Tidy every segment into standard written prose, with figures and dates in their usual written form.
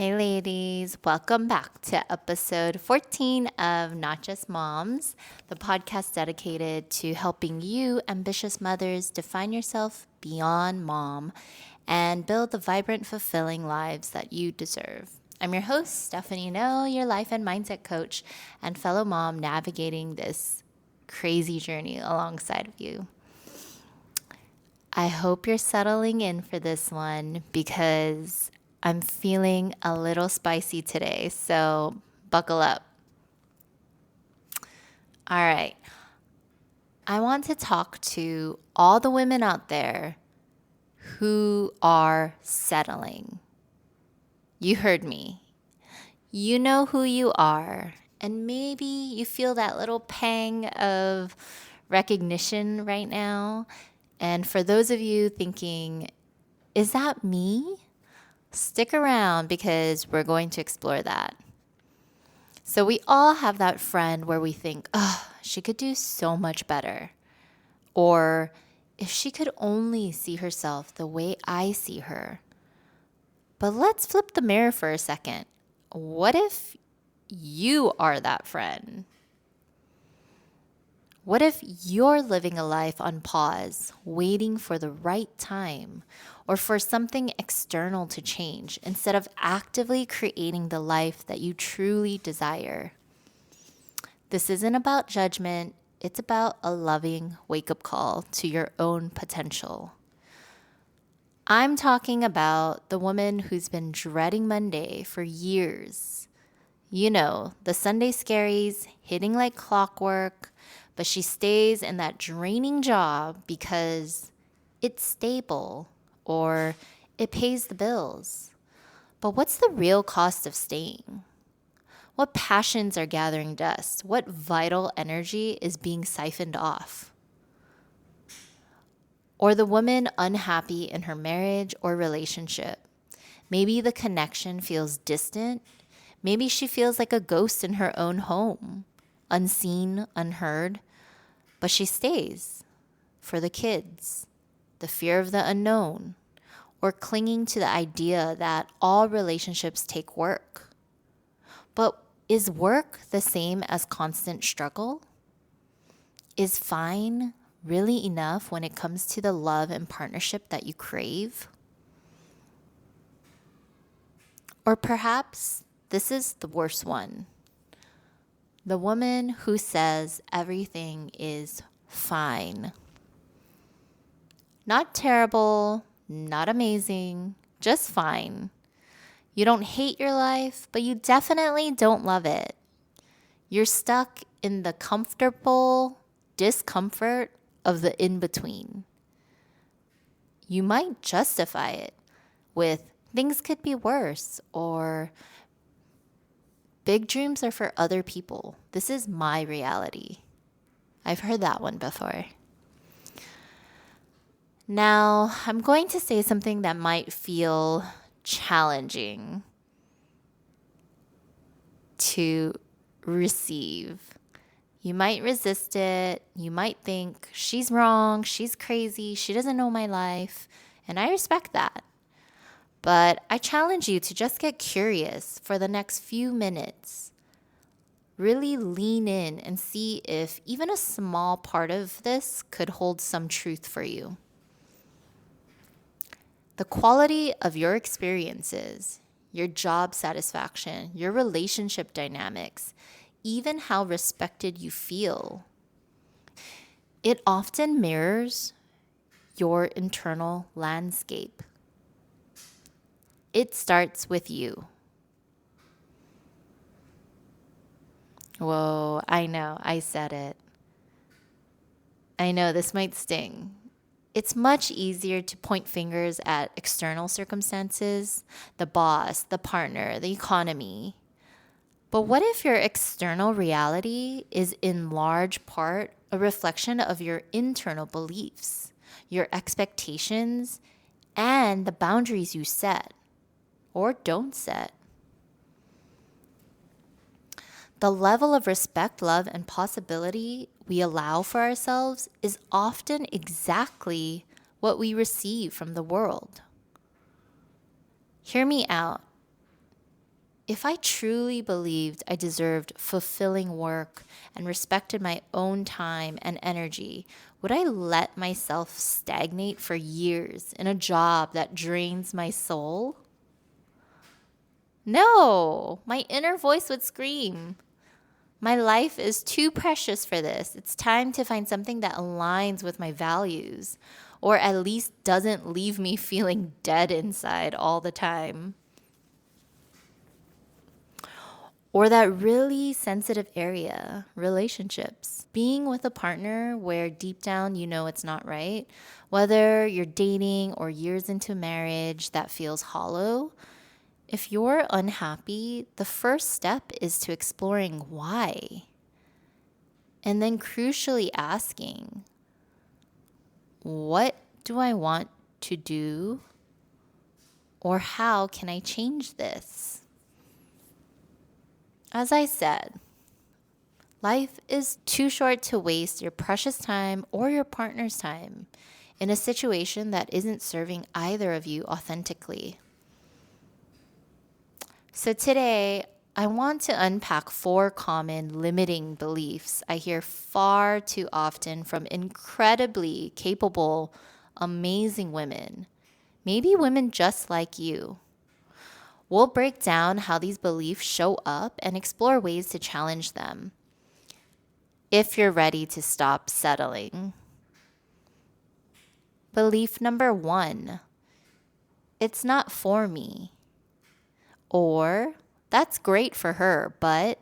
Hey ladies, welcome back to episode 14 of Not Just Moms, the podcast dedicated to helping you ambitious mothers define yourself beyond mom and build the vibrant, fulfilling lives that you deserve. I'm your host, Stephanie No, your life and mindset coach and fellow mom navigating this crazy journey alongside of you. I hope you're settling in for this one because I'm feeling a little spicy today, so buckle up. All right. I want to talk to all the women out there who are settling. You heard me. You know who you are, and maybe you feel that little pang of recognition right now. And for those of you thinking, is that me? Stick around because we're going to explore that. So we all have that friend where we think, oh, she could do so much better. Or if she could only see herself the way I see her. But let's flip the mirror for a second. What if you are that friend? What if you're living a life on pause, waiting for the right time or for something external to change instead of actively creating the life that you truly desire? This isn't about judgment. It's about a loving wake-up call to your own potential. I'm talking about the woman who's been dreading Monday for years. You know, the Sunday scaries hitting like clockwork, but she stays in that draining job because it's stable or it pays the bills. But what's the real cost of staying? What passions are gathering dust? What vital energy is being siphoned off? Or the woman unhappy in her marriage or relationship. Maybe the connection feels distant. Maybe she feels like a ghost in her own home, unseen, unheard, but she stays for the kids, the fear of the unknown, or clinging to the idea that all relationships take work. But is work the same as constant struggle? Is fine really enough when it comes to the love and partnership that you crave? Or perhaps this is the worst one. The woman who says everything is fine. Not terrible, not amazing, just fine. You don't hate your life, but you definitely don't love it. You're stuck in the comfortable discomfort of the in-between. You might justify it with things could be worse or big dreams are for other people. This is my reality. I've heard that one before. Now, I'm going to say something that might feel challenging to receive. You might resist it. You might think, she's wrong, she's crazy, she doesn't know my life. And I respect that. But I challenge you to just get curious for the next few minutes. Really lean in and see if even a small part of this could hold some truth for you. The quality of your experiences, your job satisfaction, your relationship dynamics, even how respected you feel, it often mirrors your internal landscape. It starts with you. Whoa, I know, I said it. I know this might sting. It's much easier to point fingers at external circumstances, the boss, the partner, the economy. But what if your external reality is in large part a reflection of your internal beliefs, your expectations, and the boundaries you set or don't set? The level of respect, love, and possibility we allow for ourselves is often exactly what we receive from the world. Hear me out. If I truly believed I deserved fulfilling work and respected my own time and energy, would I let myself stagnate for years in a job that drains my soul? No, my inner voice would scream. My life is too precious for this. It's time to find something that aligns with my values, or at least doesn't leave me feeling dead inside all the time. Or that really sensitive area, relationships. Being with a partner where deep down you know it's not right, whether you're dating or years into marriage that feels hollow. If you're unhappy, the first step is to exploring why. And then crucially asking, what do I want to do? Or how can I change this? As I said, life is too short to waste your precious time or your partner's time in a situation that isn't serving either of you authentically. So today, I want to unpack 4 common limiting beliefs I hear far too often from incredibly capable, amazing women, maybe women just like you. We'll break down how these beliefs show up and explore ways to challenge them if you're ready to stop settling. Belief number 1, it's not for me. Or, that's great for her, but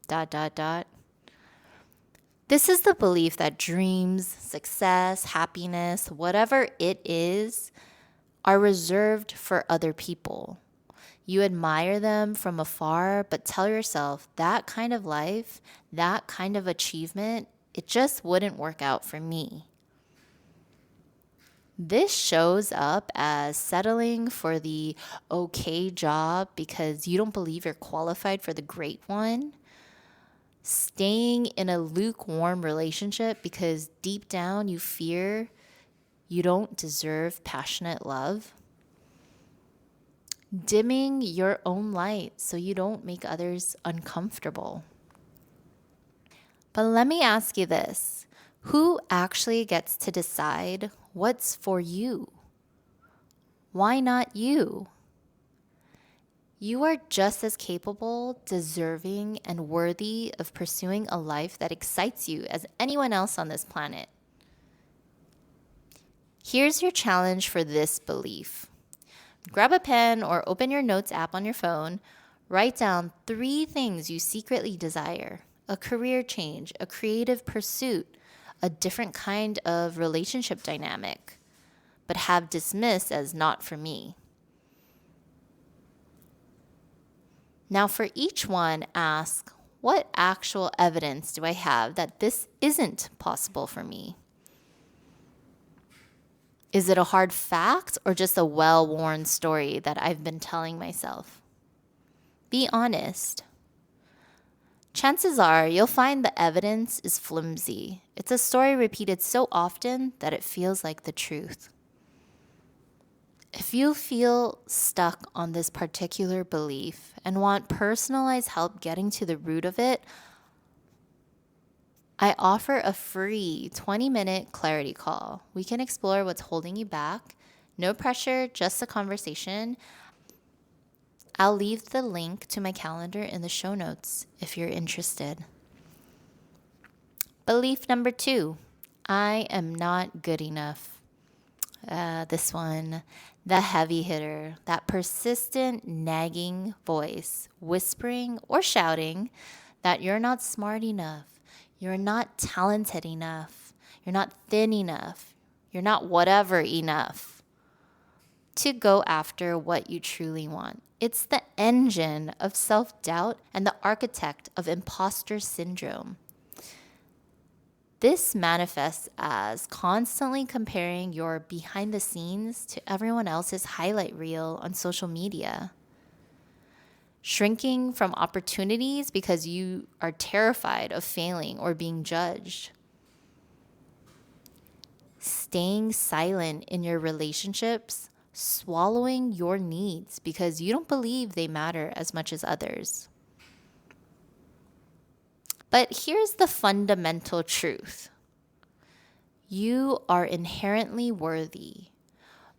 dot dot dot. This is the belief that dreams, success, happiness, whatever it is, are reserved for other people. You admire them from afar, but tell yourself that kind of life, that kind of achievement, it just wouldn't work out for me. This shows up as settling for the okay job because you don't believe you're qualified for the great one. Staying in a lukewarm relationship because deep down you fear you don't deserve passionate love. Dimming your own light so you don't make others uncomfortable. But let me ask you this. Who actually gets to decide what's for you? Why not you? You are just as capable, deserving, and worthy of pursuing a life that excites you as anyone else on this planet. Here's your challenge for this belief. Grab a pen or open your notes app on your phone. Write down 3 things you secretly desire: a career change, a creative pursuit, a different kind of relationship dynamic, but have dismissed as not for me. Now, for each one, ask, what actual evidence do I have that this isn't possible for me? Is it a hard fact or just a well-worn story that I've been telling myself? Be honest. Chances are you'll find the evidence is flimsy. It's a story repeated so often that it feels like the truth. If you feel stuck on this particular belief and want personalized help getting to the root of it, I offer a free 20-minute clarity call. We can explore what's holding you back. No pressure, just a conversation. I'll leave the link to my calendar in the show notes if you're interested. Belief number 2, I am not good enough. This one, the heavy hitter, that persistent nagging voice, whispering or shouting that you're not smart enough, you're not talented enough, you're not thin enough, you're not whatever enough to go after what you truly want. It's the engine of self-doubt and the architect of imposter syndrome. This manifests as constantly comparing your behind the scenes to everyone else's highlight reel on social media. Shrinking from opportunities because you are terrified of failing or being judged. Staying silent in your relationships, swallowing your needs because you don't believe they matter as much as others. But here's the fundamental truth: you are inherently worthy.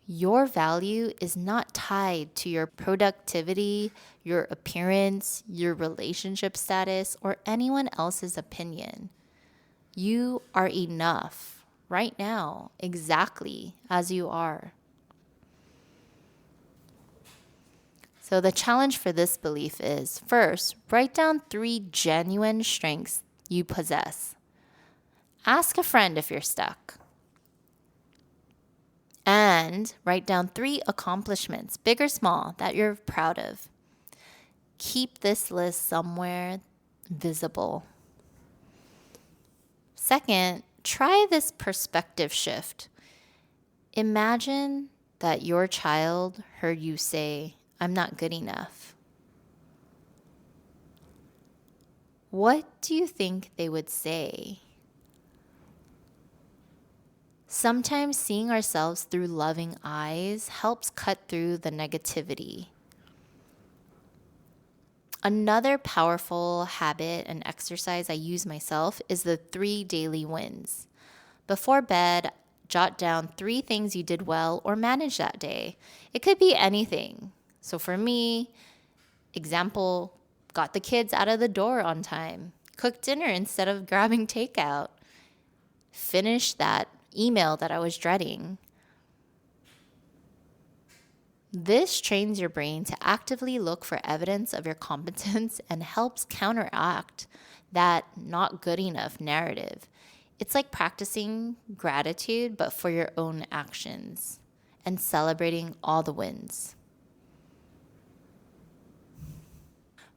Your value is not tied to your productivity, your appearance, your relationship status, or anyone else's opinion. You are enough right now, exactly as you are. So the challenge for this belief is, first, write down 3 genuine strengths you possess. Ask a friend if you're stuck. And write down 3 accomplishments, big or small, that you're proud of. Keep this list somewhere visible. Second, try this perspective shift. Imagine that your child heard you say, "I'm not good enough." What do you think they would say? Sometimes seeing ourselves through loving eyes helps cut through the negativity. Another powerful habit and exercise I use myself is the 3 daily wins. Before bed, jot down 3 things you did well or managed that day. It could be anything. So for me, example, got the kids out of the door on time, cooked dinner instead of grabbing takeout, finished that email that I was dreading. This trains your brain to actively look for evidence of your competence and helps counteract that not good enough narrative. It's like practicing gratitude, but for your own actions and celebrating all the wins.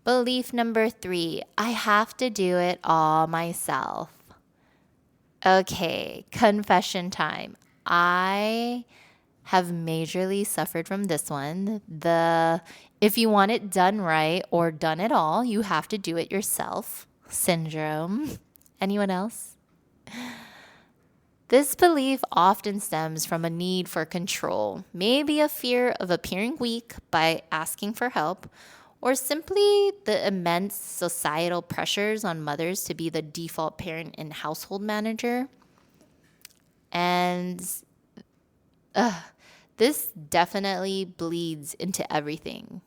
Belief number 3, I have to do it all myself. Okay, confession time. I have majorly suffered from this one. If you want it done right or done at all, you have to do it yourself syndrome. Anyone else? This belief often stems from a need for control, maybe a fear of appearing weak by asking for help, or simply the immense societal pressures on mothers to be the default parent and household manager. And this definitely bleeds into everything.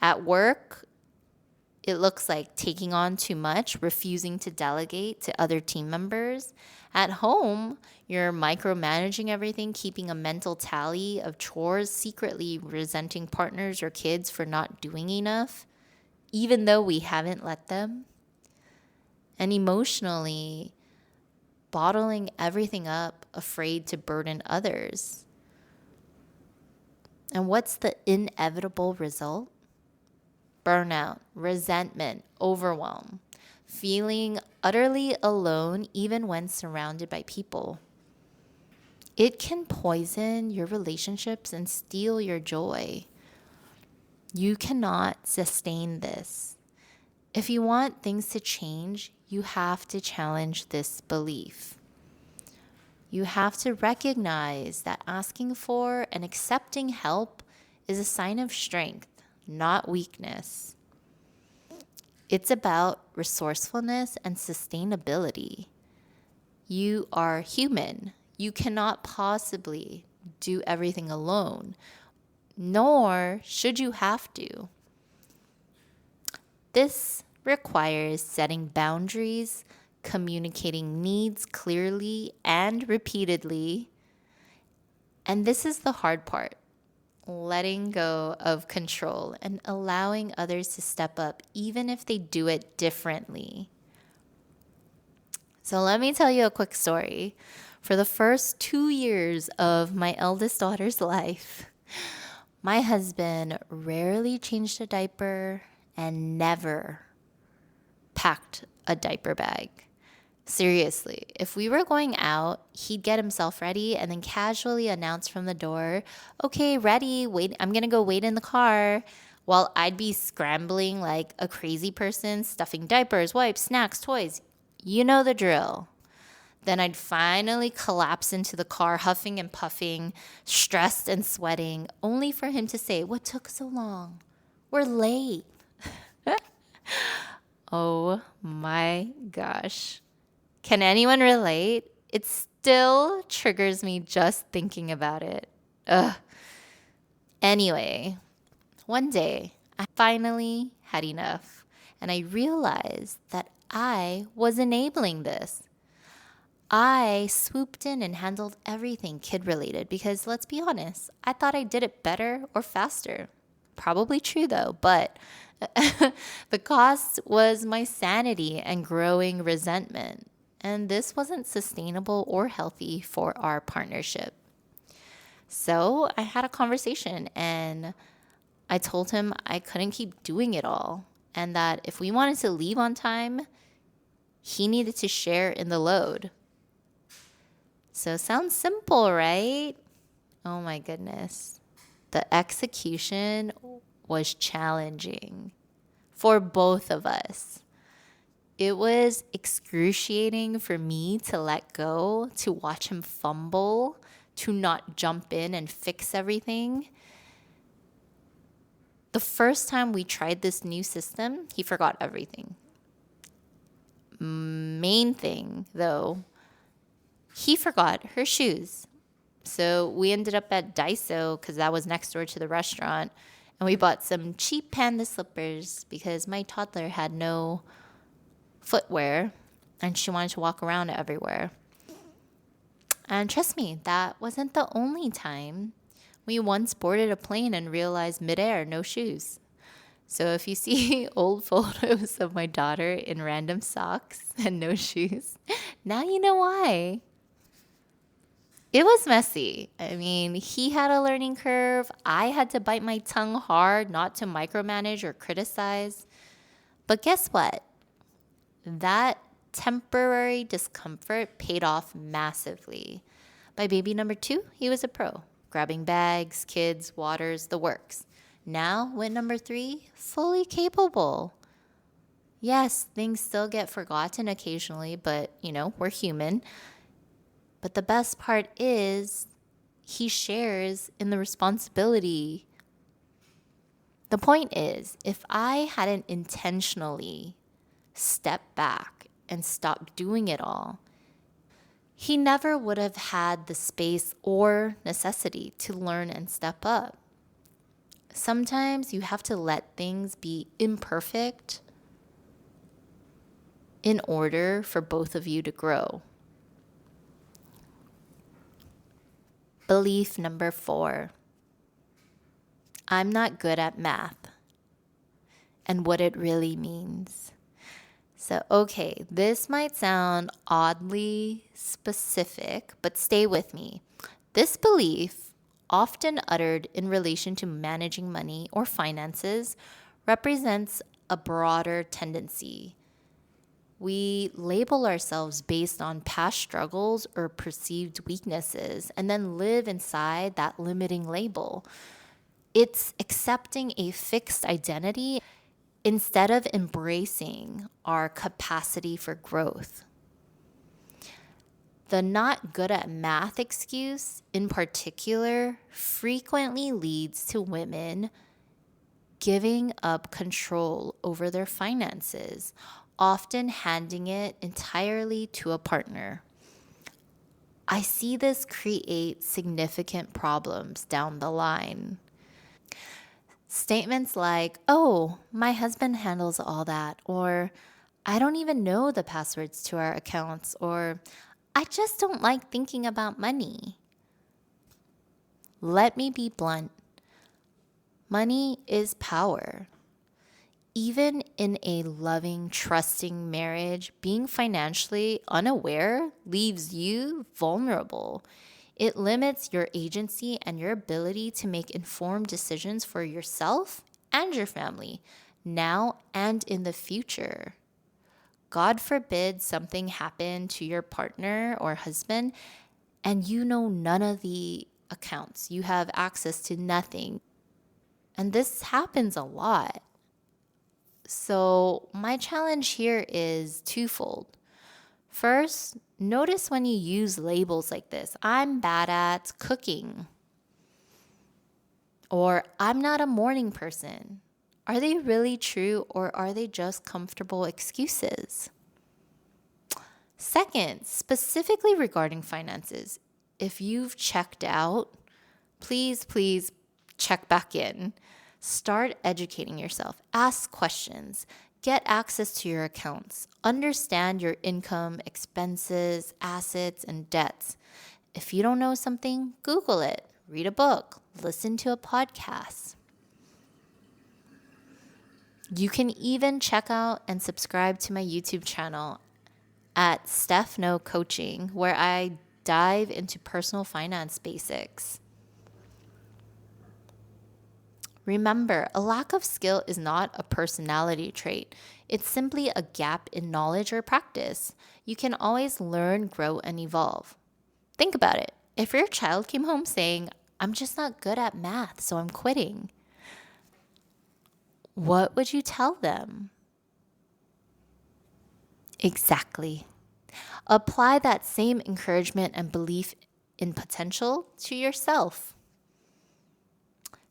At work, it looks like taking on too much, refusing to delegate to other team members. At home, you're micromanaging everything, keeping a mental tally of chores, secretly resenting partners or kids for not doing enough, even though we haven't let them. And emotionally, bottling everything up, afraid to burden others. And what's the inevitable result? Burnout, resentment, overwhelm, feeling utterly alone even when surrounded by people. It can poison your relationships and steal your joy. You cannot sustain this. If you want things to change, you have to challenge this belief. You have to recognize that asking for and accepting help is a sign of strength, not weakness. It's about resourcefulness and sustainability. You are human. You cannot possibly do everything alone, nor should you have to. This requires setting boundaries, communicating needs clearly and repeatedly. And this is the hard part: letting go of control and allowing others to step up, even if they do it differently. So let me tell you a quick story. For the first 2 years of my eldest daughter's life, my husband rarely changed a diaper and never packed a diaper bag. Seriously, if we were going out, he'd get himself ready and then casually announce from the door, "Okay, ready, wait, I'm gonna go wait in the car," while I'd be scrambling like a crazy person, stuffing diapers, wipes, snacks, toys. You know the drill. Then I'd finally collapse into the car, huffing and puffing, stressed and sweating, only for him to say, "What took so long? We're late." Oh my gosh. Can anyone relate? It still triggers me just thinking about it. Ugh. Anyway, one day I finally had enough and I realized that I was enabling this. I swooped in and handled everything kid related because let's be honest, I thought I did it better or faster. Probably true though, but the cost was my sanity and growing resentment. And this wasn't sustainable or healthy for our partnership. So I had a conversation and I told him I couldn't keep doing it all and that if we wanted to leave on time, he needed to share in the load. So sounds simple, right? Oh my goodness. The execution was challenging for both of us. It was excruciating for me to let go, to watch him fumble, to not jump in and fix everything. The first time we tried this new system, he forgot everything. Main thing, though, he forgot her shoes. So we ended up at Daiso because that was next door to the restaurant. And we bought some cheap panda slippers because my toddler had no footwear and she wanted to walk around everywhere. And trust me, that wasn't the only time. We once boarded a plane and realized midair, no shoes. So if you see old photos of my daughter in random socks and no shoes, now you know why. It was messy. I mean, he had a learning curve. I had to bite my tongue hard not to micromanage or criticize. But guess what? That temporary discomfort paid off massively. By baby number 2, he was a pro, grabbing bags, kids, waters, the works. Now, with number 3, fully capable. Yes, things still get forgotten occasionally, but we're human. But the best part is he shares in the responsibility. The point is, if I hadn't intentionally stepped back and stopped doing it all, he never would have had the space or necessity to learn and step up. Sometimes you have to let things be imperfect in order for both of you to grow. Belief number 4. I'm not good at math and what it really means. So, okay, this might sound oddly specific, but stay with me. This belief, often uttered in relation to managing money or finances, represents a broader tendency. We label ourselves based on past struggles or perceived weaknesses and then live inside that limiting label. It's accepting a fixed identity instead of embracing our capacity for growth. The not good at math excuse, in particular, frequently leads to women giving up control over their finances, often handing it entirely to a partner. I see this create significant problems down the line. Statements like, "Oh, my husband handles all that," or "I don't even know the passwords to our accounts," or "I just don't like thinking about money." Let me be blunt. Money is power. Even in a loving, trusting marriage, being financially unaware leaves you vulnerable. It limits your agency and your ability to make informed decisions for yourself and your family, now and in the future. God forbid something happen to your partner or husband and you know none of the accounts. You have access to nothing. And this happens a lot. So, my challenge here is twofold. First, notice when you use labels like this: I'm bad at cooking, or I'm not a morning person. Are they really true, or are they just comfortable excuses? Second, specifically regarding finances, if you've checked out, please check back in. Start educating yourself. Ask questions. Get access to your accounts. Understand your income, expenses, assets, and debts. If you don't know something, Google it, read a book, listen to a podcast. You can even check out and subscribe to my YouTube channel at Steph No Coaching, where I dive into personal finance basics. Remember, a lack of skill is not a personality trait. It's simply a gap in knowledge or practice. You can always learn, grow, and evolve. Think about it. If your child came home saying, I'm just not good at math, so I'm quitting, what would you tell them? Exactly. Apply that same encouragement and belief in potential to yourself.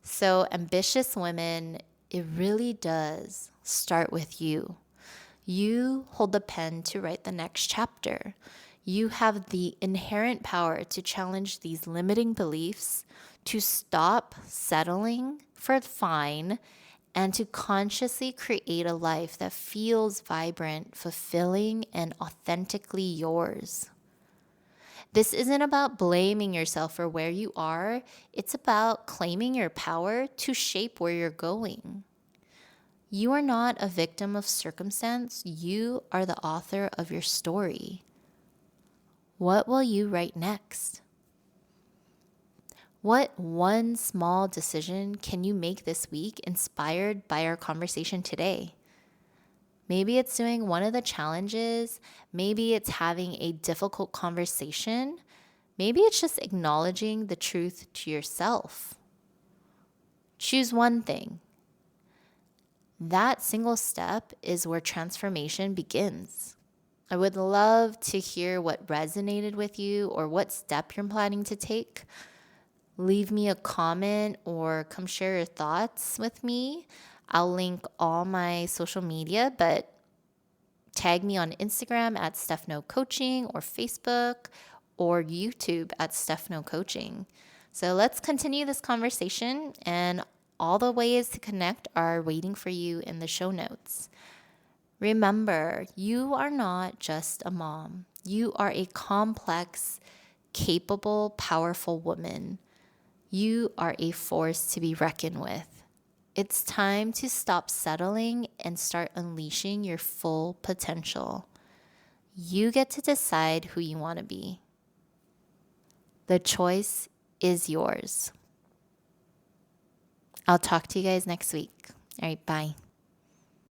So, ambitious women, it really does start with you. You hold the pen to write the next chapter. You have the inherent power to challenge these limiting beliefs, to stop settling for fine, and to consciously create a life that feels vibrant, fulfilling, and authentically yours. This isn't about blaming yourself for where you are. It's about claiming your power to shape where you're going. You are not a victim of circumstance. You are the author of your story. What will you write next? What one small decision can you make this week inspired by our conversation today? Maybe it's doing one of the challenges. Maybe it's having a difficult conversation. Maybe it's just acknowledging the truth to yourself. Choose one thing. That single step is where transformation begins. I would love to hear what resonated with you or what step you're planning to take. Leave me a comment or come share your thoughts with me. I'll link all my social media, but tag me on Instagram at Stephno Coaching or Facebook or YouTube at Stephno Coaching. So let's continue this conversation, and all the ways to connect are waiting for you in the show notes. Remember, you are not just a mom. You are a complex, capable, powerful woman. You are a force to be reckoned with. It's time to stop settling and start unleashing your full potential. You get to decide who you want to be. The choice is yours. I'll talk to you guys next week. All right, bye.